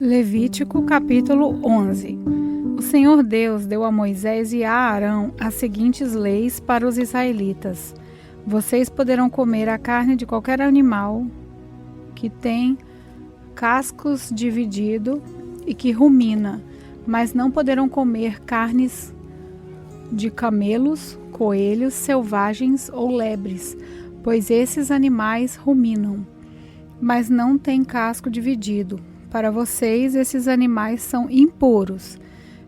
Levítico capítulo 11. O Senhor Deus deu a Moisés e a Arão as seguintes leis para os israelitas. Vocês poderão comer a carne de qualquer animal que tem cascos dividido e que rumina, mas não poderão comer carnes de camelos, coelhos selvagens ou lebres, pois esses animais ruminam, mas não têm casco dividido. Para vocês, esses animais são impuros.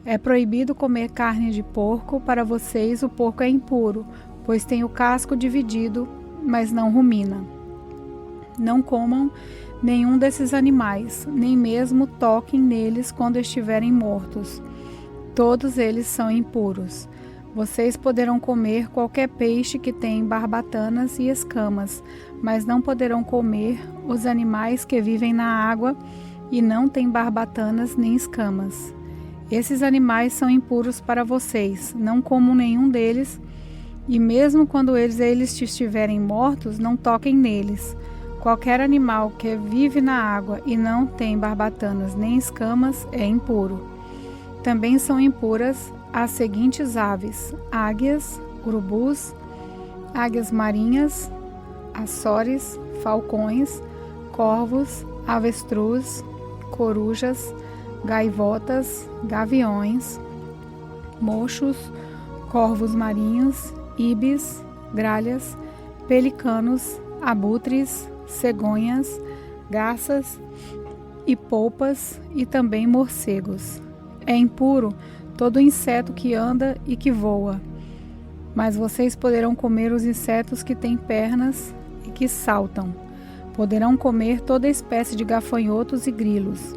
É proibido comer carne de porco. Para vocês, o porco é impuro, pois tem o casco dividido, mas não rumina. Não comam nenhum desses animais, nem mesmo toquem neles quando estiverem mortos. Todos eles são impuros. Vocês poderão comer qualquer peixe que tem barbatanas e escamas, mas não poderão comer os animais que vivem na água e não têm barbatanas nem escamas. Esses animais são impuros para vocês, não comam nenhum deles, e mesmo quando eles estiverem mortos, não toquem neles. Qualquer animal que vive na água e não tem barbatanas nem escamas é impuro. Também são impuras as seguintes aves: águias, urubus, águias marinhas, açores, falcões, corvos, avestruz, corujas, gaivotas, gaviões, mochos, corvos marinhos, ibis, gralhas, pelicanos, abutres, cegonhas, garças e polpas e também morcegos. É impuro todo inseto que anda e que voa, mas vocês poderão comer os insetos que têm pernas e que saltam. Poderão comer toda espécie de gafanhotos e grilos,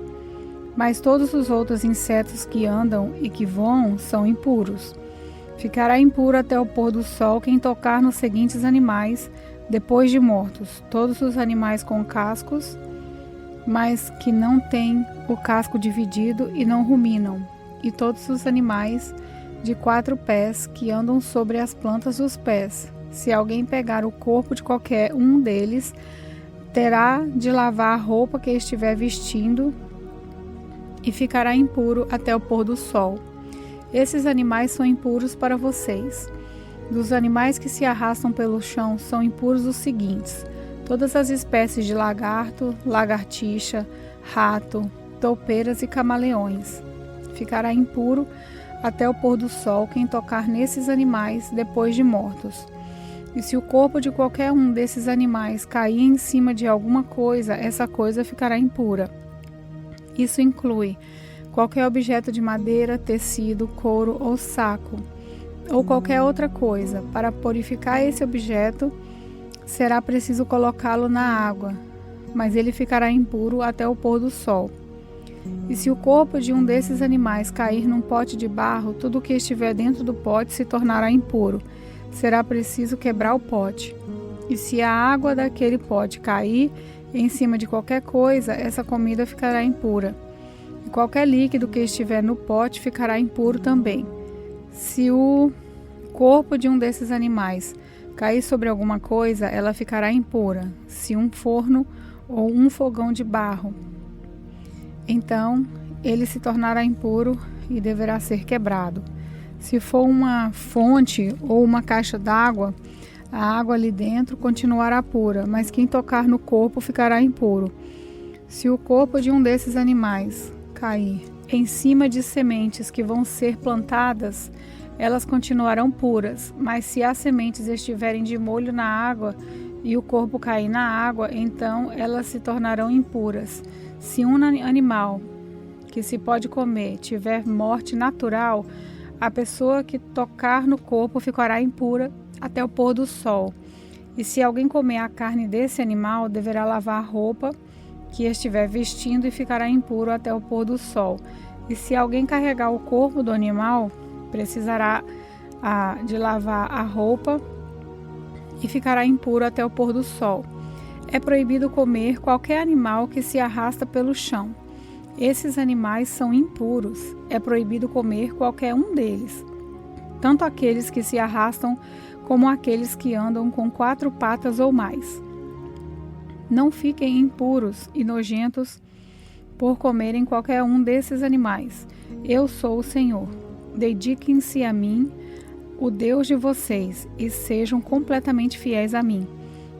mas todos os outros insetos que andam e que voam são impuros. Ficará impuro até o pôr do sol quem tocar nos seguintes animais depois de mortos: todos os animais com cascos, mas que não têm o casco dividido e não ruminam, e todos os animais de 4 pés que andam sobre as plantas dos pés. Se alguém pegar o corpo de qualquer um deles, terá de lavar a roupa que estiver vestindo e ficará impuro até o pôr do sol. Esses animais são impuros para vocês. Dos animais que se arrastam pelo chão são impuros os seguintes: todas as espécies de lagarto, lagartixa, rato, toupeiras e camaleões. Ficará impuro até o pôr do sol quem tocar nesses animais depois de mortos. E se o corpo de qualquer um desses animais cair em cima de alguma coisa, essa coisa ficará impura. Isso inclui qualquer objeto de madeira, tecido, couro ou saco, ou qualquer outra coisa. Para purificar esse objeto, será preciso colocá-lo na água, mas ele ficará impuro até o pôr do sol. E se o corpo de um desses animais cair num pote de barro, tudo o que estiver dentro do pote se tornará impuro. Será preciso quebrar o pote. E se a água daquele pote cair em cima de qualquer coisa, essa comida ficará impura. E qualquer líquido que estiver no pote ficará impuro também. Se o corpo de um desses animais cair sobre alguma coisa, ela ficará impura. Se um forno ou um fogão de barro, então ele se tornará impuro e deverá ser quebrado. Se for uma fonte ou uma caixa d'água, a água ali dentro continuará pura, mas quem tocar no corpo ficará impuro. Se o corpo de um desses animais cair em cima de sementes que vão ser plantadas, elas continuarão puras, mas se as sementes estiverem de molho na água e o corpo cair na água, então elas se tornarão impuras. Se um animal que se pode comer tiver morte natural, a pessoa que tocar no corpo ficará impura até o pôr do sol. E se alguém comer a carne desse animal, deverá lavar a roupa que estiver vestindo e ficará impuro até o pôr do sol. E se alguém carregar o corpo do animal, precisará de lavar a roupa e ficará impuro até o pôr do sol. É proibido comer qualquer animal que se arrasta pelo chão. Esses animais são impuros. É proibido comer qualquer um deles, tanto aqueles que se arrastam como aqueles que andam com 4 patas ou mais. Não fiquem impuros e nojentos por comerem qualquer um desses animais. Eu sou o Senhor. Dediquem-se a mim, o Deus de vocês, e sejam completamente fiéis a mim,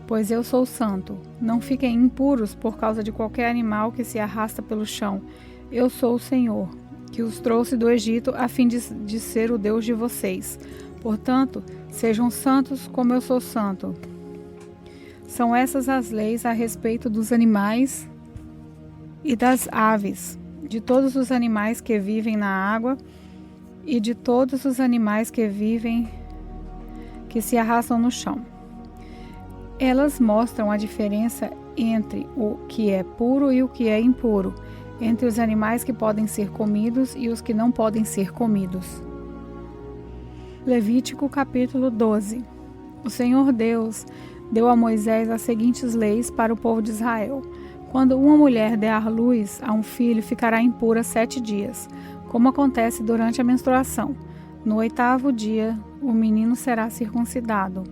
pois eu sou santo. Não fiquem impuros por causa de qualquer animal que se arrasta pelo chão. Eu sou o Senhor, que os trouxe do Egito a fim de ser o Deus de vocês. Portanto, sejam santos como eu sou santo. São essas as leis a respeito dos animais e das aves, de todos os animais que vivem na água e de todos os animais que se arrastam no chão. Elas mostram a diferença entre o que é puro e o que é impuro, entre os animais que podem ser comidos e os que não podem ser comidos. Levítico capítulo 12. O Senhor Deus deu a Moisés as seguintes leis para o povo de Israel. Quando uma mulher der à luz a um filho, ficará impura 7 dias, como acontece durante a menstruação. No 8º dia, o menino será circuncidado.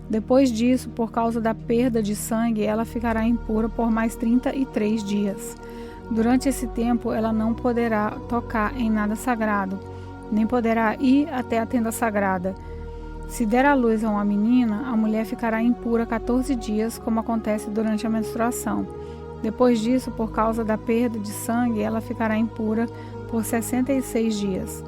Depois disso, por causa da perda de sangue, ela ficará impura por mais 33 dias. Durante esse tempo, ela não poderá tocar em nada sagrado, nem poderá ir até a tenda sagrada. Se der à luz a uma menina, a mulher ficará impura 14 dias, como acontece durante a menstruação. Depois disso, por causa da perda de sangue, ela ficará impura por 66 dias.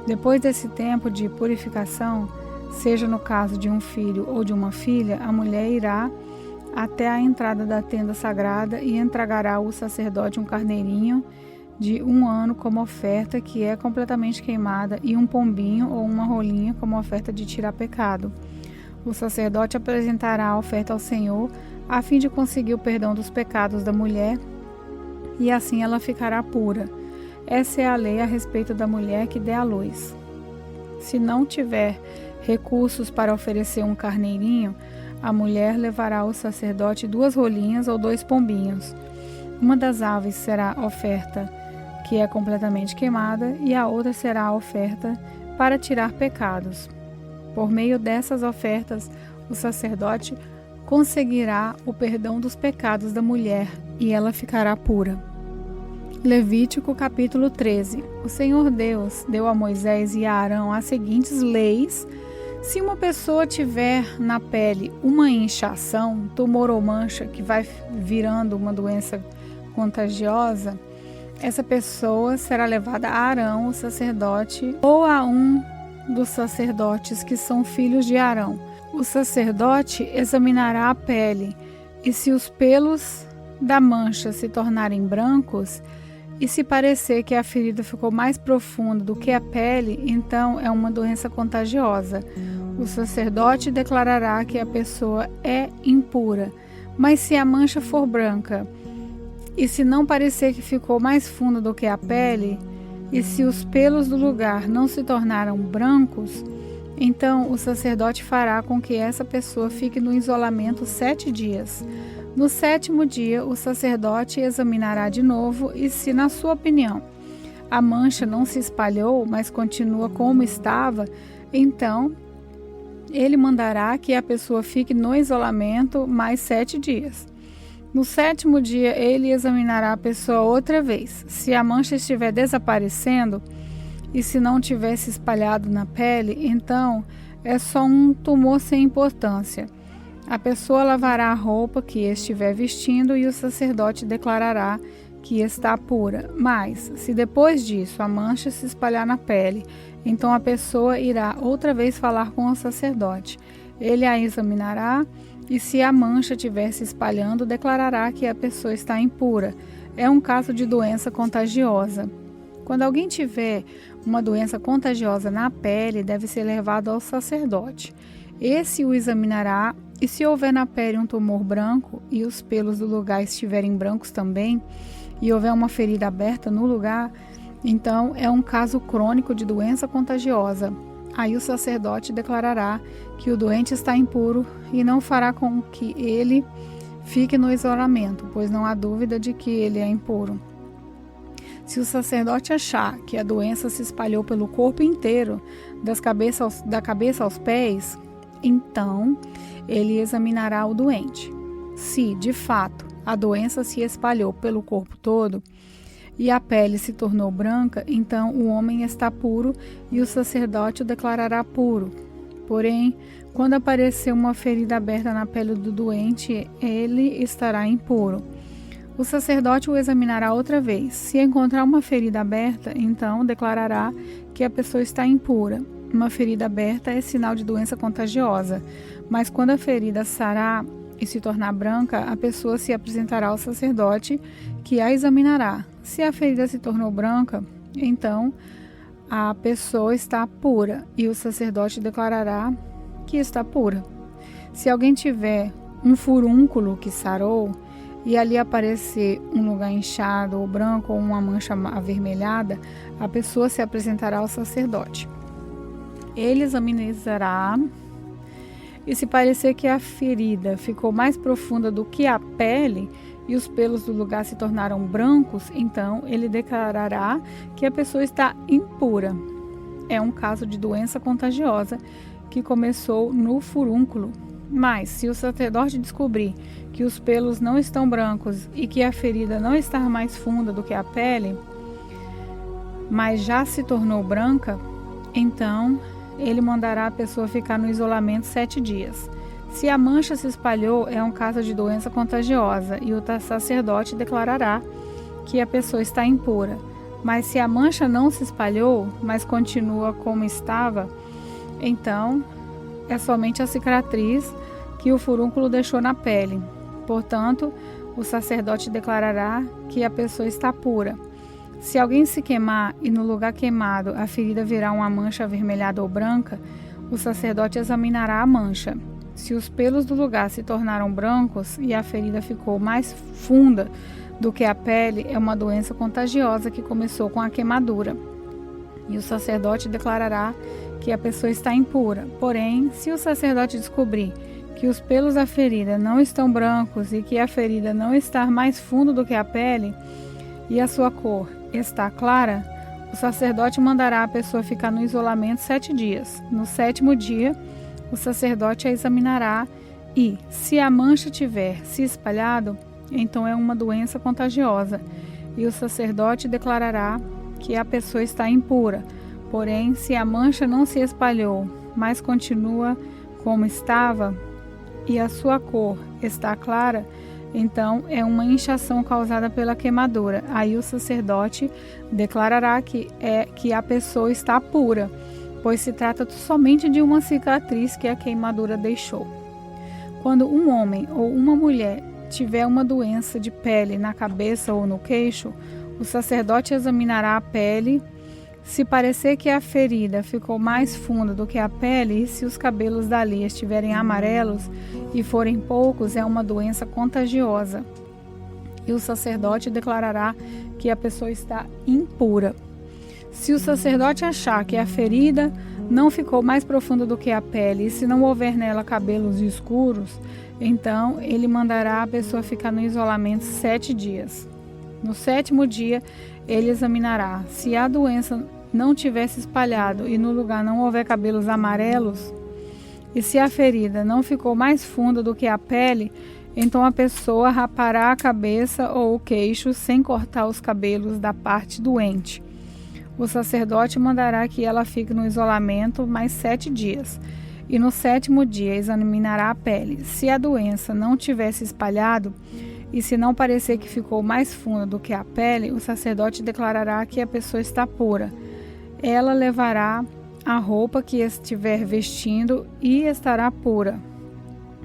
Depois desse tempo de purificação, seja no caso de um filho ou de uma filha, a mulher irá até a entrada da tenda sagrada e entregará ao sacerdote um carneirinho de 1 ano como oferta que é completamente queimada e um pombinho ou uma rolinha como oferta de tirar pecado. O sacerdote apresentará a oferta ao Senhor a fim de conseguir o perdão dos pecados da mulher e assim ela ficará pura. Essa é a lei a respeito da mulher que der à luz. Se não tiver recursos para oferecer um carneirinho, a mulher levará ao sacerdote 2 rolinhas ou 2 pombinhos. Uma das aves será oferta que é completamente queimada e a outra será a oferta para tirar pecados. Por meio dessas ofertas, o sacerdote conseguirá o perdão dos pecados da mulher e ela ficará pura. Levítico capítulo 13. O Senhor Deus deu a Moisés e a Arão as seguintes leis. Se uma pessoa tiver na pele uma inchação, tumor ou mancha que vai virando uma doença contagiosa, essa pessoa será levada a Arão, o sacerdote, ou a um dos sacerdotes que são filhos de Arão. O sacerdote examinará a pele, e se os pelos da mancha se tornarem brancos, e se parecer que a ferida ficou mais profunda do que a pele, então é uma doença contagiosa. O sacerdote declarará que a pessoa é impura, mas se a mancha for branca, e se não parecer que ficou mais fundo do que a pele, e se os pelos do lugar não se tornaram brancos, então o sacerdote fará com que essa pessoa fique no isolamento 7 dias. No 7º dia, o sacerdote examinará de novo e se, na sua opinião, a mancha não se espalhou, mas continua como estava, então ele mandará que a pessoa fique no isolamento mais 7 dias. No 7º dia, ele examinará a pessoa outra vez. Se a mancha estiver desaparecendo e se não tiver se espalhado na pele, então é só um tumor sem importância. A pessoa lavará a roupa que estiver vestindo e o sacerdote declarará que está pura. Mas, se depois disso a mancha se espalhar na pele, então a pessoa irá outra vez falar com o sacerdote. Ele a examinará e, se a mancha estiver se espalhando, declarará que a pessoa está impura. É um caso de doença contagiosa. Quando alguém tiver uma doença contagiosa na pele, deve ser levado ao sacerdote. Esse o examinará e, se houver na pele um tumor branco e os pelos do lugar estiverem brancos também, e houver uma ferida aberta no lugar, então é um caso crônico de doença contagiosa. Aí o sacerdote declarará que o doente está impuro e não fará com que ele fique no isolamento, pois não há dúvida de que ele é impuro. Se o sacerdote achar que a doença se espalhou pelo corpo inteiro, da cabeça aos pés, então ele examinará o doente. Se, de fato, a doença se espalhou pelo corpo todo e a pele se tornou branca, então o homem está puro e o sacerdote o declarará puro. Porém, quando aparecer uma ferida aberta na pele do doente, ele estará impuro. O sacerdote o examinará outra vez. Se encontrar uma ferida aberta, então declarará que a pessoa está impura. Uma ferida aberta é sinal de doença contagiosa, mas quando a ferida sarar e se tornar branca, a pessoa se apresentará ao sacerdote, que a examinará. Se a ferida se tornou branca, então a pessoa está pura e o sacerdote declarará que está pura. Se alguém tiver um furúnculo que sarou e ali aparecer um lugar inchado ou branco ou uma mancha avermelhada, a pessoa se apresentará ao sacerdote. Ele examinará e se parecer que a ferida ficou mais profunda do que a pele e os pelos do lugar se tornaram brancos, então ele declarará que a pessoa está impura. É um caso de doença contagiosa que começou no furúnculo. Mas, se o sacerdote descobrir que os pelos não estão brancos e que a ferida não está mais funda do que a pele, mas já se tornou branca, então ele mandará a pessoa ficar no isolamento 7 dias. Se a mancha se espalhou, é um caso de doença contagiosa e o sacerdote declarará que a pessoa está impura. Mas se a mancha não se espalhou, mas continua como estava, então é somente a cicatriz que o furúnculo deixou na pele. Portanto, o sacerdote declarará que a pessoa está pura. Se alguém se queimar e no lugar queimado a ferida virar uma mancha avermelhada ou branca, o sacerdote examinará a mancha. Se os pelos do lugar se tornaram brancos e a ferida ficou mais funda do que a pele, é uma doença contagiosa que começou com a queimadura. E o sacerdote declarará que a pessoa está impura. Porém, se o sacerdote descobrir que os pelos da ferida não estão brancos e que a ferida não está mais fundo do que a pele e a sua cor está clara, o sacerdote mandará a pessoa ficar no isolamento 7 dias. No 7º dia, o sacerdote a examinará e, se a mancha tiver se espalhado, então é uma doença contagiosa, e o sacerdote declarará que a pessoa está impura. Porém, se a mancha não se espalhou, mas continua como estava, e a sua cor está clara, então é uma inchação causada pela queimadura. Aí o sacerdote declarará que a pessoa está pura, pois se trata somente de uma cicatriz que a queimadura deixou. Quando um homem ou uma mulher tiver uma doença de pele na cabeça ou no queixo, o sacerdote examinará a pele. Se parecer que a ferida ficou mais funda do que a pele e se os cabelos dali estiverem amarelos e forem poucos, é uma doença contagiosa. E o sacerdote declarará que a pessoa está impura. Se o sacerdote achar que a ferida não ficou mais profunda do que a pele e se não houver nela cabelos escuros, então ele mandará a pessoa ficar no isolamento 7 dias. No 7º dia, ele examinará. Se a doença não tivesse espalhado e no lugar não houver cabelos amarelos, e se a ferida não ficou mais funda do que a pele, então a pessoa rapará a cabeça ou o queixo sem cortar os cabelos da parte doente. O sacerdote mandará que ela fique no isolamento mais 7 dias. E no 7º dia examinará a pele. Se a doença não tivesse espalhado e se não parecer que ficou mais funda do que a pele, o sacerdote declarará que a pessoa está pura. Ela levará a roupa que estiver vestindo e estará pura.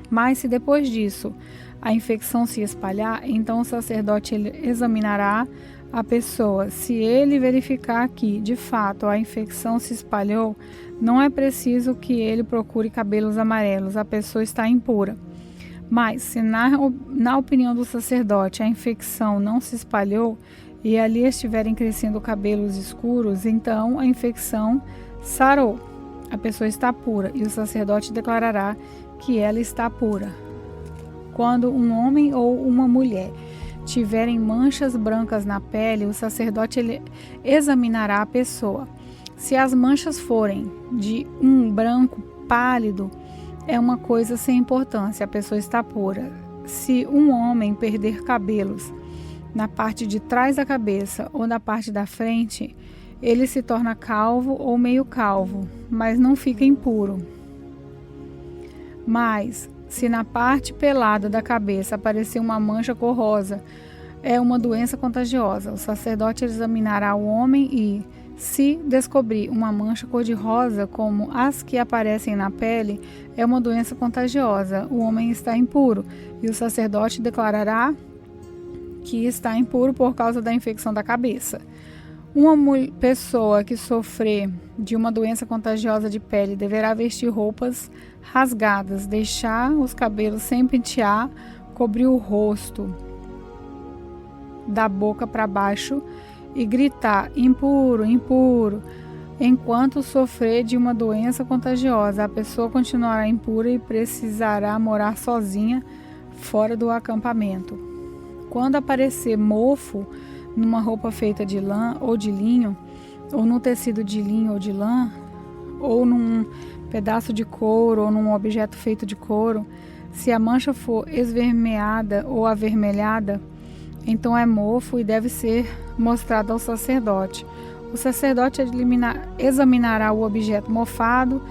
Mas se depois disso a infecção se espalhar, então o sacerdote examinará a pessoa. Se ele verificar que, de fato, a infecção se espalhou, não é preciso que ele procure cabelos amarelos, a pessoa está impura. Mas, se na opinião do sacerdote a infecção não se espalhou e ali estiverem crescendo cabelos escuros, então a infecção sarou. A pessoa está pura e o sacerdote declarará que ela está pura. Quando um homem ou uma mulher tiverem manchas brancas na pele, o sacerdote examinará a pessoa. Se as manchas forem de um branco pálido, é uma coisa sem importância, a pessoa está pura. se um homem perder cabelos na parte de trás da cabeça ou na parte da frente, ele se torna calvo ou meio calvo, mas não fica impuro. Mas, se na parte pelada da cabeça aparecer uma mancha cor rosa, é uma doença contagiosa. O sacerdote examinará o homem e, se descobrir uma mancha cor-de-rosa, como as que aparecem na pele, é uma doença contagiosa. O homem está impuro, e o sacerdote declarará que está impuro por causa da infecção da cabeça. Uma pessoa que sofrer de uma doença contagiosa de pele deverá vestir roupas rasgadas, deixar os cabelos sem pentear, cobrir o rosto da boca para baixo e gritar: impuro, impuro. Enquanto sofrer de uma doença contagiosa, a pessoa continuará impura e precisará morar sozinha fora do acampamento. Quando aparecer mofo numa roupa feita de lã ou de linho, ou num tecido de linho ou de lã, ou num pedaço de couro ou num objeto feito de couro, se a mancha for esvermeada ou avermelhada, então é mofo e deve ser mostrado ao sacerdote. O sacerdote examinará o objeto mofado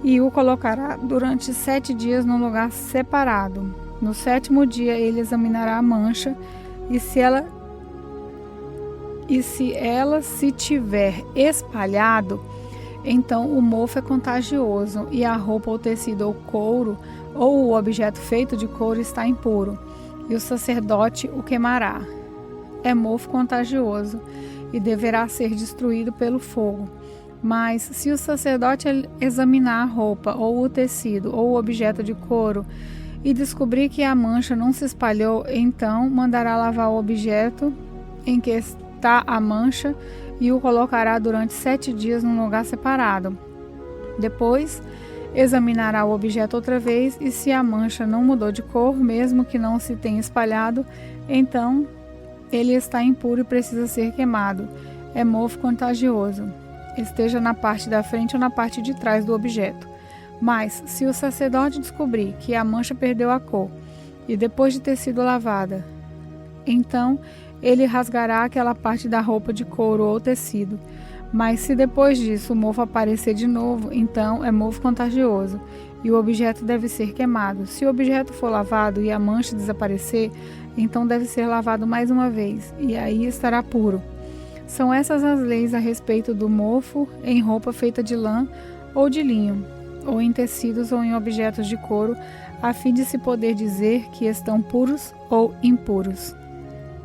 e o colocará durante 7 dias num lugar separado. No 7º dia ele examinará a mancha e se ela se tiver espalhado, então o mofo é contagioso e a roupa ou tecido ou couro ou o objeto feito de couro está impuro, e o sacerdote o queimará. É mofo contagioso e deverá ser destruído pelo fogo. Mas se o sacerdote examinar a roupa ou o tecido ou o objeto de couro e descobrir que a mancha não se espalhou, então mandará lavar o objeto em que está a mancha e o colocará durante 7 dias num lugar separado. Depois, examinará o objeto outra vez e se a mancha não mudou de cor, mesmo que não se tenha espalhado, então ele está impuro e precisa ser queimado. É mofo contagioso, esteja na parte da frente ou na parte de trás do objeto. Mas, se o sacerdote descobrir que a mancha perdeu a cor e depois de ter sido lavada, então ele rasgará aquela parte da roupa de couro ou tecido. Mas se depois disso o mofo aparecer de novo, então é mofo contagioso e o objeto deve ser queimado. Se o objeto for lavado e a mancha desaparecer, então deve ser lavado mais uma vez e aí estará puro. São essas as leis a respeito do mofo em roupa feita de lã ou de linho, ou em tecidos ou em objetos de couro, a fim de se poder dizer que estão puros ou impuros.